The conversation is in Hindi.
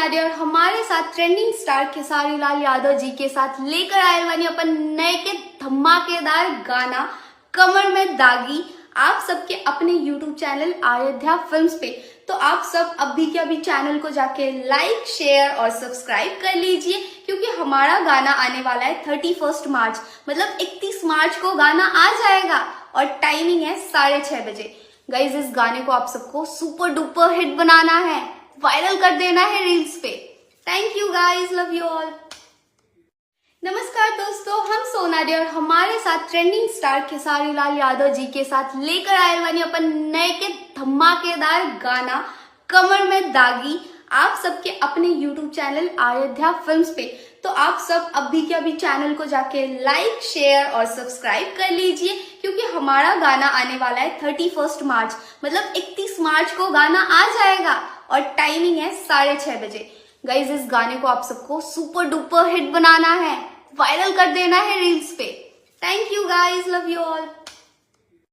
सोनाली और हमारे साथ ट्रेंडिंग स्टार खेसारी लाल यादव जी के साथ लेकर आए वाली अपन नए के धमाकेदार गाना कमर में दागी आप सबके अपने YouTube चैनल अयोध्या फिल्म्स पे। तो आप सब अभी के अभी चैनल को जाके लाइक शेयर और सब्सक्राइब कर लीजिए, क्योंकि हमारा गाना आने वाला है 31 मार्च, मतलब 31 मार्च को गाना आ जाएगा और टाइमिंग है 6:30 बजे। गाइज, इस गाने को आप सबको सुपर डुपर हिट बनाना है, वायरल कर देना है रील्स पे। Thank you guys, love you all. नमस्कार दोस्तों, हम सोनाली और हमारे साथ ट्रेंडिंग स्टार खेसारी लाल यादव जी के साथ लेकर आए वाली अपन नए के धमाकेदार गाना कमर में दागी आप सबके अपने YouTube चैनल अयोध्या फिल्म्स पे। तो आप सब अभी के अभी चैनल को जाके लाइक शेयर और सब्सक्राइब कर लीजिए, क्योंकि हमारा गाना आने वाला है 31 मार्च, मतलब 31 मार्च को गाना आ जाएगा और टाइमिंग है 6:30 बजे। गाइज, इस गाने को आप सबको सुपर डुपर हिट बनाना है, वायरल कर देना है रील्स पे। Thank you guys, love you all.